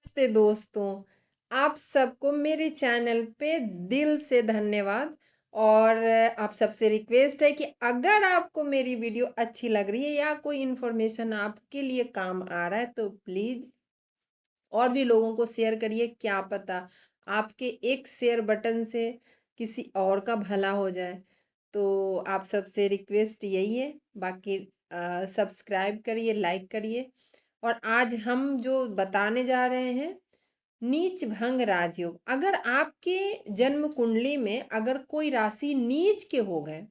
नमस्ते दोस्तों, आप सबको मेरे चैनल पे दिल से धन्यवाद। और आप सबसे रिक्वेस्ट है कि अगर आपको मेरी वीडियो अच्छी लग रही है या कोई इन्फॉर्मेशन आपके लिए काम आ रहा है तो प्लीज़ और भी लोगों को शेयर करिए। क्या पता आपके एक शेयर बटन से किसी और का भला हो जाए। तो आप सबसे रिक्वेस्ट यही है। बाकी सब्सक्राइब करिए, लाइक करिए। और आज हम जो बताने जा रहे हैं, नीच भंग राजयोग। अगर आपके जन्म कुंडली में अगर कोई राशि नीच के हो गए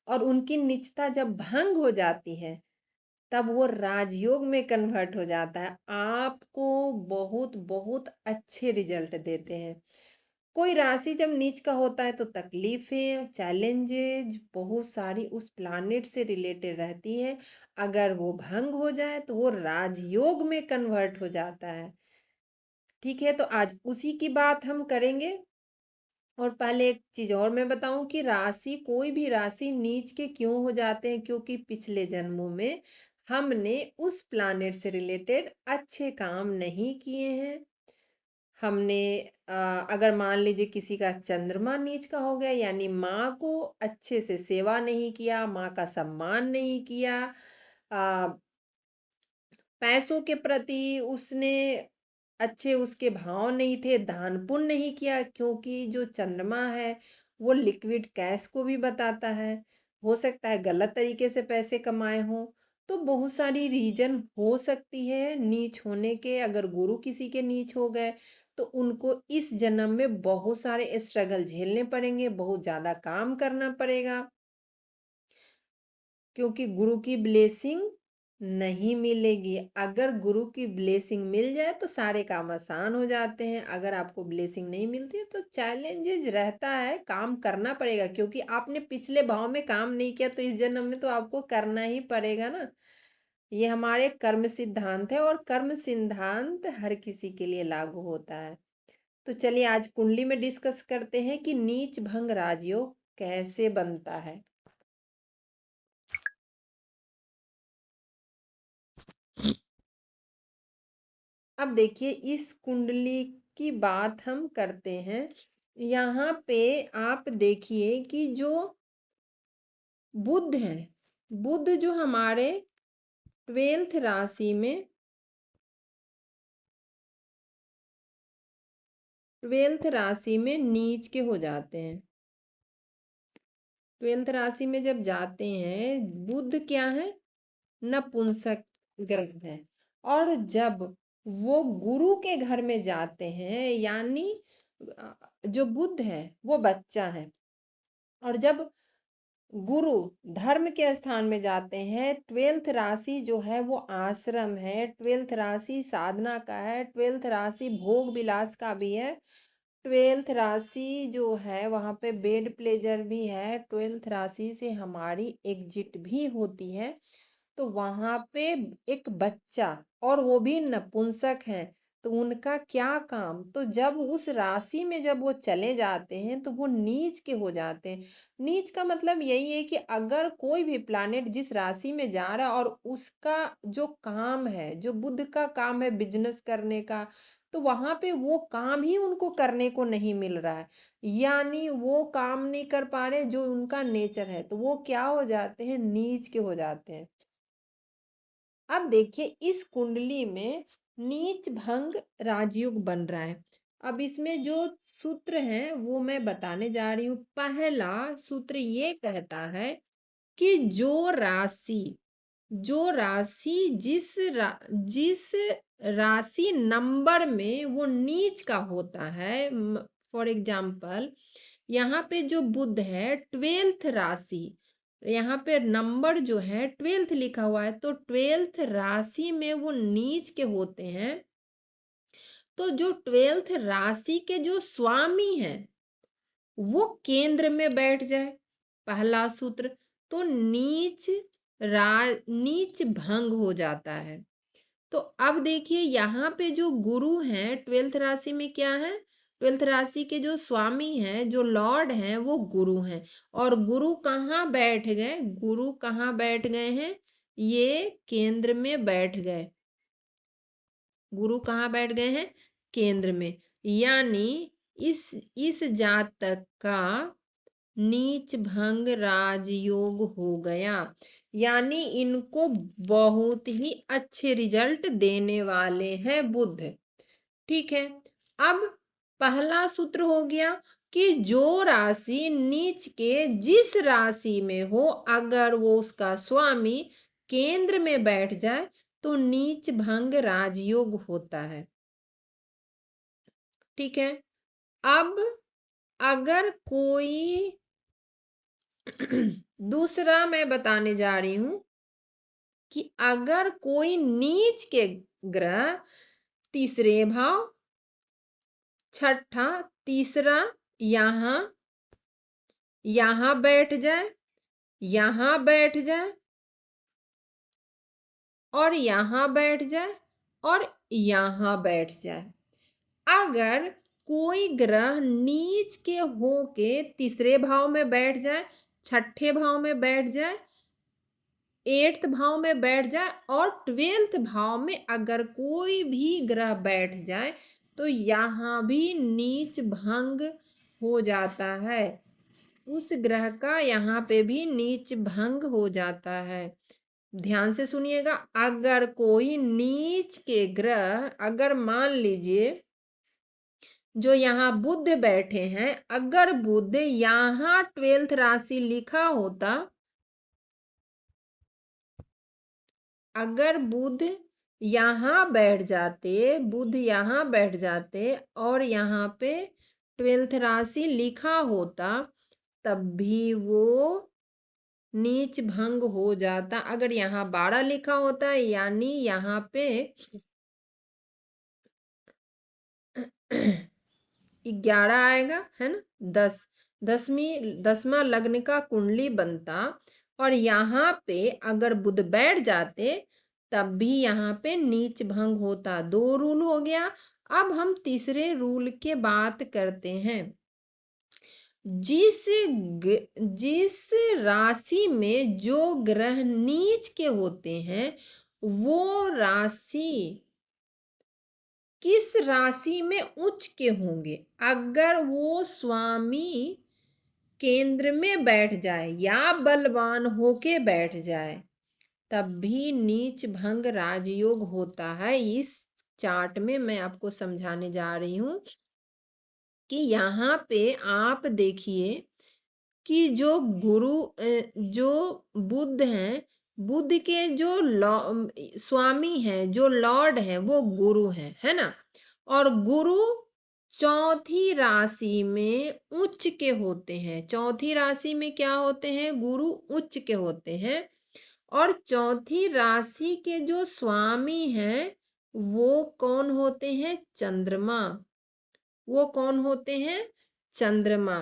और उनकी नीचता जब भंग हो जाती है, तब वो राजयोग में कन्वर्ट हो जाता है। आपको बहुत बहुत अच्छे रिजल्ट देते हैं। कोई राशि जब नीच का होता है तो तकलीफें, चैलेंजेज बहुत सारी उस प्लानेट से रिलेटेड रहती है। अगर वो भंग हो जाए तो वो राजयोग में कन्वर्ट हो जाता है। ठीक है, तो आज उसी की बात हम करेंगे। और पहले एक चीज और मैं बताऊं कि राशि, कोई भी राशि नीच के क्यों हो जाते हैं, क्योंकि पिछले जन्मों में हमने उस प्लानेट से रिलेटेड अच्छे काम नहीं किए हैं। हमने अगर मान लीजिए किसी का चंद्रमा नीच का हो गया, यानी माँ को अच्छे से सेवा नहीं किया, माँ का सम्मान नहीं किया, आ, पैसों के प्रति उसने अच्छे उसके भाव नहीं थे, दान पुण्य नहीं किया, क्योंकि जो चंद्रमा है वो लिक्विड कैश को भी बताता है। हो सकता है गलत तरीके से पैसे कमाए हों। तो बहुत सारी रीजन हो सकती है नीच होने के। अगर गुरु किसी के नीच हो गए तो उनको इस जन्म में बहुत सारे स्ट्रगल झेलने पड़ेंगे, बहुत ज्यादा काम करना पड़ेगा, क्योंकि गुरु की ब्लेसिंग नहीं मिलेगी। अगर गुरु की ब्लेसिंग मिल जाए तो सारे काम आसान हो जाते हैं। अगर आपको ब्लेसिंग नहीं मिलती है तो चैलेंजेस रहता है, काम करना पड़ेगा, क्योंकि आपने पिछले भाव में काम नहीं किया तो इस जन्म में तो आपको करना ही पड़ेगा ना। ये हमारे कर्म सिद्धांत है और कर्म सिद्धांत हर किसी के लिए लागू होता है। तो चलिए आज कुंडली में डिस्कस करते हैं कि नीच भंग राजयोग कैसे बनता है। अब देखिए, इस कुंडली की बात हम करते हैं। यहाँ पे आप देखिए कि जो बुध है, बुध जो हमारे 12th राशि में, 12th राशि में नीच के हो जाते हैं। 12th राशि में जब जाते हैं, बुध क्या है, नपुंसक ग्रह है। और जब वो गुरु के घर में जाते हैं, यानी जो बुध है वो बच्चा है। और जब गुरु धर्म के स्थान में जाते हैं, 12th राशि जो है वो आश्रम है, 12th राशि साधना का है, 12th राशि भोग विलास का भी है, 12th राशि जो है वहां पे बेड प्लेजर भी है, 12th राशि से हमारी एग्जिट भी होती है। तो वहां पे एक बच्चा, और वो भी नपुंसक है, तो उनका क्या काम, तो जब उस राशि में जब वो चले जाते हैं तो वो नीच के हो जाते हैं। नीच का मतलब यही है कि अगर कोई भी प्लानेट जिस राशि में जा रहा है और उसका जो काम है, जो बुध का काम है बिजनेस करने का, तो वहां पे वो काम ही उनको करने को नहीं मिल रहा है, यानी वो काम नहीं कर पा रहे जो उनका नेचर है, तो वो क्या हो जाते हैं, नीच के हो जाते हैं। अब देखिए, इस कुंडली में नीच भंग राजयोग बन रहा है। अब इसमें जो सूत्र हैं वो मैं बताने जा रही हूँ। पहला सूत्र ये कहता है कि जो राशि जिस राशि नंबर में वो नीच का होता है, फॉर एग्जाम्पल यहाँ पे जो बुध है 12th राशि, यहाँ पे नंबर जो है 12th लिखा हुआ है, तो 12th राशि में वो नीच के होते हैं। तो जो 12th राशि के जो स्वामी हैं वो केंद्र में बैठ जाए, पहला सूत्र। तो नीच भंग हो जाता है। तो अब देखिए, यहाँ पे जो गुरु हैं 12th राशि में, क्या है, 12th राशि के जो स्वामी हैं, जो लॉर्ड हैं, वो गुरु हैं। और गुरु कहाँ बैठ गए, गुरु कहाँ बैठ गए हैं, ये केंद्र में बैठ गए। गुरु कहाँ बैठ गए हैं? केंद्र में। यानी इस जातक का नीच भंग राजयोग हो गया। यानी इनको बहुत ही अच्छे रिजल्ट देने वाले हैं बुध। ठीक है। अब पहला सूत्र हो गया कि जो राशि नीच के जिस राशि में हो, अगर वो उसका स्वामी केंद्र में बैठ जाए तो नीच भंग राजयोग होता है। ठीक है। अब अगर कोई दूसरा मैं बताने जा रही हूं कि अगर कोई नीच के ग्रह तीसरे भाव, छठा, तीसरा, यहां बैठ जाए, यहां बैठ जाए और यहां बैठ जाए और यहां बैठ जाए। अगर कोई ग्रह नीच के होके तीसरे भाव में बैठ जाए, छठे भाव में बैठ जाए, 8th भाव में बैठ जाए और 12th भाव में अगर कोई भी ग्रह बैठ जाए तो यहाँ भी नीच भंग हो जाता है। उस ग्रह का यहाँ पे भी नीच भंग हो जाता है। ध्यान से सुनिएगा, अगर कोई नीच के ग्रह, अगर मान लीजिए जो यहाँ बुध बैठे हैं, अगर बुध यहाँ 12th राशि लिखा होता, अगर बुध यहाँ बैठ जाते, बुध यहाँ बैठ जाते और यहाँ पे 12th राशि लिखा होता, तब भी वो नीच भंग हो जाता। अगर यहाँ 12 लिखा होता यानी यहाँ पे 11 आएगा, है ना, 10वां लग्न का कुंडली बनता और यहाँ पे अगर बुध बैठ जाते तब भी यहाँ पे नीच भंग होता। 2 रूल हो गया। अब हम तीसरे रूल के बात करते हैं। जिस राशि में जो ग्रह नीच के होते हैं वो राशि किस राशि में उच्च के होंगे? अगर वो स्वामी केंद्र में बैठ जाए या बलवान होके बैठ जाए तब भी नीच भंग राजयोग होता है। इस चार्ट में मैं आपको समझाने जा रही हूं कि यहाँ पे आप देखिए कि जो जो बुध हैं, बुध के जो स्वामी हैं, जो लॉर्ड हैं, वो गुरु हैं, है ना। और गुरु चौथी राशि में उच्च के होते हैं। चौथी राशि में क्या होते हैं? गुरु उच्च के होते हैं। और चौथी राशि के जो स्वामी हैं वो कौन होते हैं? चंद्रमा। वो कौन होते हैं? चंद्रमा।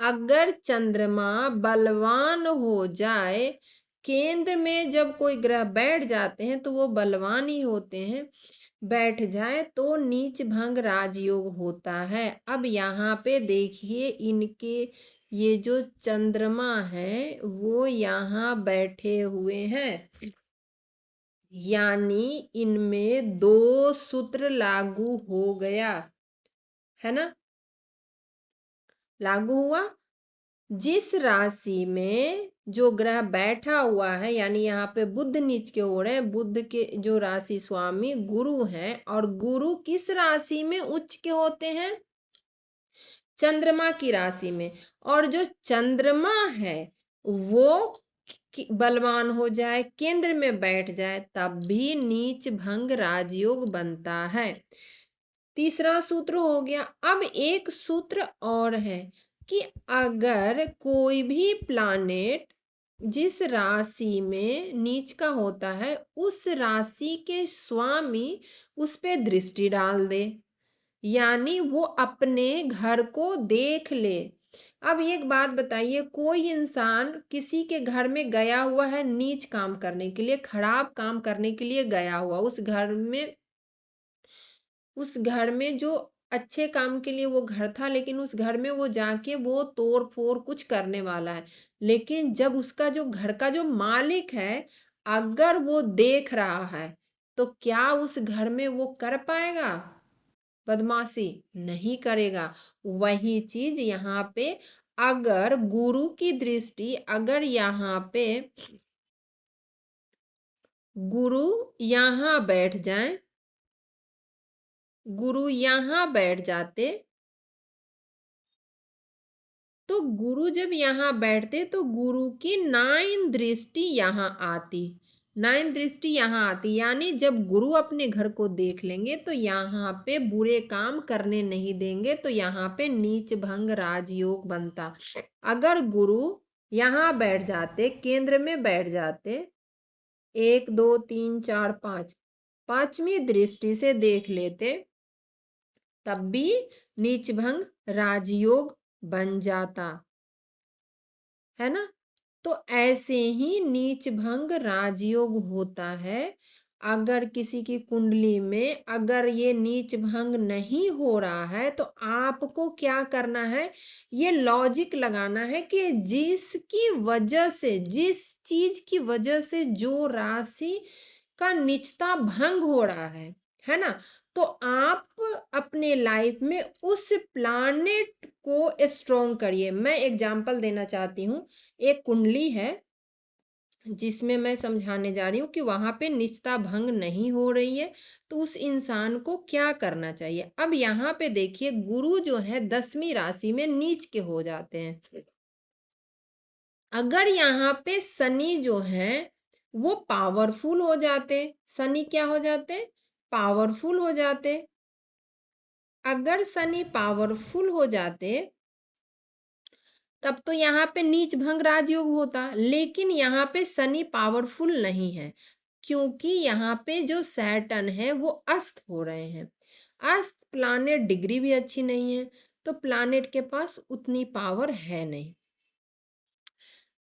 अगर चंद्रमा बलवान हो जाए, केंद्र में जब कोई ग्रह बैठ जाते हैं तो वो बलवान ही होते हैं, बैठ जाए तो नीच भंग राजयोग होता है। अब यहाँ पे देखिए इनके ये जो चंद्रमा है वो यहाँ बैठे हुए हैं, यानी इनमें 2 सूत्र लागू हो गया, है ना, लागू हुआ। जिस राशि में जो ग्रह बैठा हुआ है, यानी यहाँ पे बुध नीच के हो रहे हैं, बुध के जो राशि स्वामी गुरु हैं और गुरु किस राशि में उच्च के होते हैं? चंद्रमा की राशि में। और जो चंद्रमा है वो बलवान हो जाए, केंद्र में बैठ जाए, तब भी नीच भंग राजयोग बनता है। तीसरा सूत्र हो गया। अब एक सूत्र और है कि अगर कोई भी प्लानेट जिस राशि में नीच का होता है उस राशि के स्वामी उस पे दृष्टि डाल दे, यानी वो अपने घर को देख ले। अब एक बात बताइए, कोई इंसान किसी के घर में गया हुआ है नीच काम करने के लिए, खराब काम करने के लिए गया हुआ, उस घर में जो अच्छे काम के लिए वो घर था, लेकिन उस घर में वो जाके वो तोड़ फोड़ कुछ करने वाला है। लेकिन जब उसका जो घर का जो मालिक है अगर वो देख रहा है तो क्या उस घर में वो कर पाएगा बदमाशी? नहीं करेगा। वही चीज यहाँ पे अगर गुरु की दृष्टि, अगर यहाँ पे गुरु यहाँ बैठ जाए, गुरु यहाँ बैठ जाते, तो गुरु जब यहाँ बैठते तो गुरु की 9 दृष्टि यहाँ आती, 9 दृष्टि यहाँ आती, यानी जब गुरु अपने घर को देख लेंगे तो यहाँ पे बुरे काम करने नहीं देंगे, तो यहाँ पे नीच भंग राजयोग बनता। अगर गुरु यहाँ बैठ जाते, केंद्र में बैठ जाते, 1 2 3 4 5, 5वीं दृष्टि से देख लेते, तब भी नीच भंग राजयोग बन जाता है ना। तो ऐसे ही नीच भंग राजयोग होता है। अगर किसी की कुंडली में अगर ये नीच भंग नहीं हो रहा है तो आपको क्या करना है, ये लॉजिक लगाना है कि जिसकी वजह से, जिस चीज की वजह से जो राशि का निचता भंग हो रहा है ना, तो आप अपने लाइफ में उस प्लानेट को स्ट्रॉन्ग करिए। मैं एग्जांपल देना चाहती हूँ, एक कुंडली है जिसमें मैं समझाने जा रही हूँ कि वहां पे निचता भंग नहीं हो रही है, तो उस इंसान को क्या करना चाहिए। अब यहाँ पे देखिए, गुरु जो है 10वीं राशि में नीच के हो जाते हैं। अगर यहाँ पे शनि जो है वो पावरफुल हो जाते, शनि क्या हो जाते, पावरफुल हो जाते। अगर शनि पावरफुल हो जाते तब तो यहाँ पे नीच भंग राजयोग होता, लेकिन यहाँ पे शनि पावरफुल नहीं है, क्योंकि यहाँ पे जो सैटर्न है वो अस्त हो रहे हैं। अस्त प्लानेट डिग्री भी अच्छी नहीं है, तो प्लानेट के पास उतनी पावर है नहीं।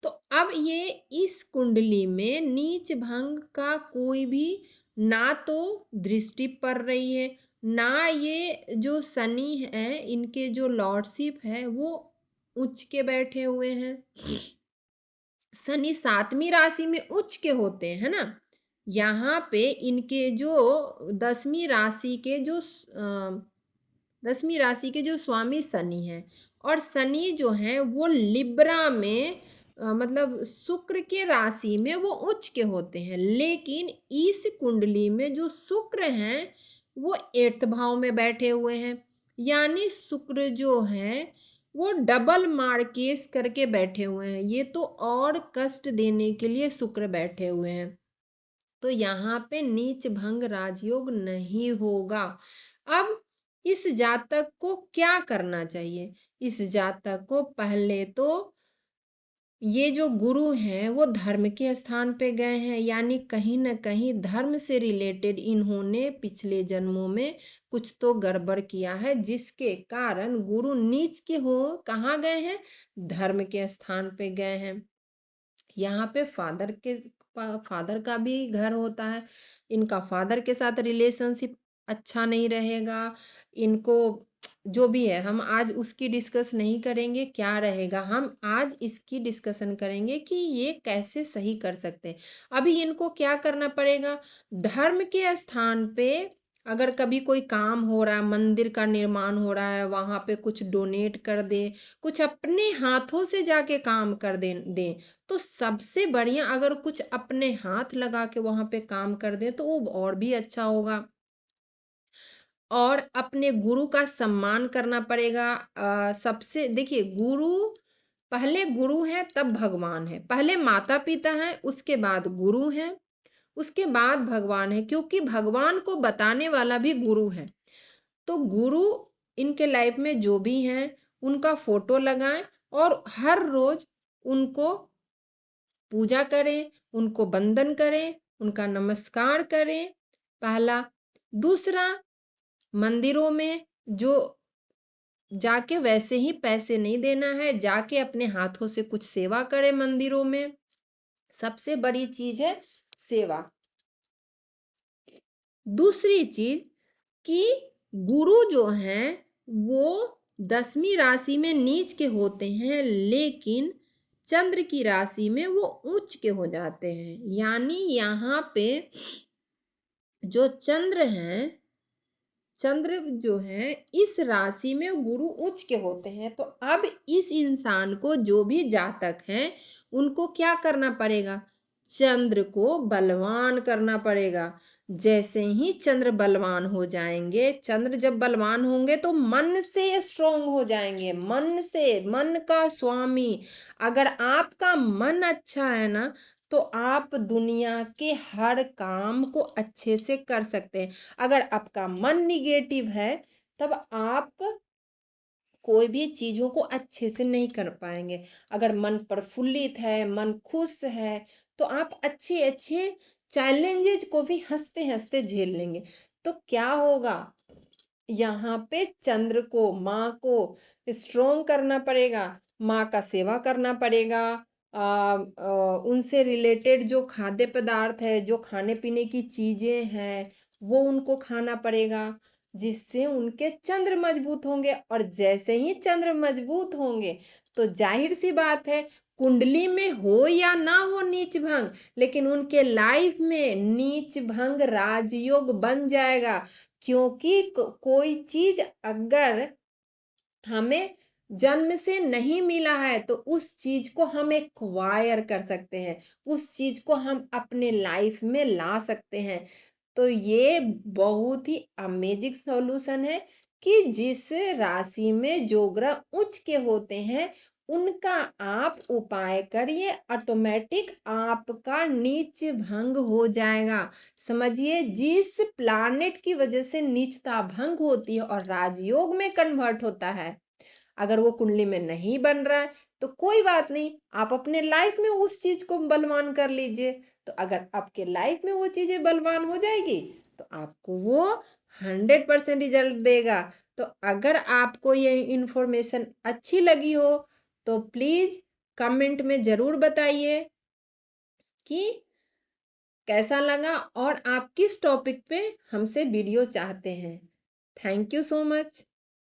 तो अब ये इस कुंडली में नीच भंग का कोई भी ना तो दृष्टि पड़ रही है, ना ये जो शनि है इनके जो लॉर्डशिप है वो उच्च के बैठे हुए हैं। शनि 7वीं राशि में उच्च के होते हैं ना, यहाँ पे इनके जो 10वीं राशि के जो 10वीं राशि के जो स्वामी शनि हैं, और शनि जो है वो लिब्रा में मतलब शुक्र के राशि में वो उच्च के होते हैं, लेकिन इस कुंडली में जो शुक्र हैं वो 8th भाव में बैठे हुए हैं, यानी शुक्र जो है वो डबल मार्केस करके बैठे हुए हैं। ये तो और कष्ट देने के लिए शुक्र बैठे हुए हैं, तो यहाँ पे नीच भंग राजयोग नहीं होगा। अब इस जातक को क्या करना चाहिए, इस जातक को पहले तो ये जो गुरु हैं वो धर्म के स्थान पे गए हैं, यानी कहीं ना कहीं धर्म से रिलेटेड इन्होंने पिछले जन्मों में कुछ तो गड़बड़ किया है, जिसके कारण गुरु नीच के हो कहाँ गए हैं, धर्म के स्थान पे गए हैं। यहाँ पे फादर का भी घर होता है, इनका फादर के साथ रिलेशनशिप अच्छा नहीं रहेगा, इनको जो भी है हम आज उसकी डिस्कस नहीं करेंगे, क्या रहेगा, हम आज इसकी डिस्कशन करेंगे कि ये कैसे सही कर सकते हैं। अभी इनको क्या करना पड़ेगा, धर्म के स्थान पे अगर कभी कोई काम हो रहा है, मंदिर का निर्माण हो रहा है, वहां पे कुछ डोनेट कर दे, कुछ अपने हाथों से जाके काम कर दे तो सबसे बढ़िया, अगर कुछ अपने हाथ लगा के वहां पे काम कर दे तो वो और भी अच्छा होगा। और अपने गुरु का सम्मान करना पड़ेगा। सबसे देखिए, गुरु पहले गुरु है तब भगवान है, पहले माता पिता है उसके बाद गुरु है, उसके बाद भगवान है, क्योंकि भगवान को बताने वाला भी गुरु है। तो गुरु इनके लाइफ में जो भी हैं उनका फोटो लगाएं और हर रोज उनको पूजा करें, उनको वंदन करें, उनका नमस्कार करें, पहला। दूसरा, मंदिरों में जो जाके वैसे ही पैसे नहीं देना है, जाके अपने हाथों से कुछ सेवा करें मंदिरों में, सबसे बड़ी चीज है सेवा। दूसरी चीज कि गुरु जो हैं वो 10वीं राशि में नीच के होते हैं, लेकिन चंद्र की राशि में वो उच्च के हो जाते हैं, यानी यहाँ पे जो चंद्र हैं, चंद्र जो है इस राशि में गुरु उच्च के होते हैं। तो अब इस इंसान को जो भी जातक हैं उनको क्या करना पड़ेगा, चंद्र को बलवान करना पड़ेगा। जैसे ही चंद्र बलवान हो जाएंगे, चंद्र जब बलवान होंगे तो मन से स्ट्रोंग हो जाएंगे, मन से, मन का स्वामी। अगर आपका मन अच्छा है ना तो आप दुनिया के हर काम को अच्छे से कर सकते हैं। अगर आपका मन निगेटिव है तब आप कोई भी चीज़ों को अच्छे से नहीं कर पाएंगे। अगर मन प्रफुल्लित है, मन खुश है, तो आप अच्छे अच्छे चैलेंजेज को भी हंसते हंसते झेल लेंगे। तो क्या होगा, यहाँ पे चंद्र को, माँ को स्ट्रोंग करना पड़ेगा, माँ का सेवा करना पड़ेगा। उनसे रिलेटेड जो खाद्य पदार्थ है, जो खाने पीने की चीजें हैं, वो उनको खाना पड़ेगा, जिससे उनके चंद्र मजबूत होंगे। और जैसे ही चंद्र मजबूत होंगे तो जाहिर सी बात है, कुंडली में हो या ना हो नीच भंग, लेकिन उनके लाइफ में नीच भंग राजयोग बन जाएगा। क्योंकि कोई चीज अगर हमें जन्म से नहीं मिला है तो उस चीज को हम एक्वायर कर सकते हैं, उस चीज को हम अपने लाइफ में ला सकते हैं। तो ये बहुत ही अमेजिंग सॉल्यूशन है कि जिस राशि में जो ग्रह उच्च के होते हैं उनका आप उपाय करिए, ऑटोमेटिक आपका नीच भंग हो जाएगा। समझिए, जिस प्लानेट की वजह से नीचता भंग होती है और राजयोग में कन्वर्ट होता है, अगर वो कुंडली में नहीं बन रहा है तो कोई बात नहीं, आप अपने लाइफ में उस चीज को बलवान कर लीजिए। तो अगर आपके लाइफ में वो चीजें बलवान हो जाएगी तो आपको वो 100% रिजल्ट देगा। तो अगर आपको ये इंफॉर्मेशन अच्छी लगी हो तो प्लीज कमेंट में जरूर बताइए कि कैसा लगा और आप किस टॉपिक पे हमसे वीडियो चाहते हैं। Thank you so much.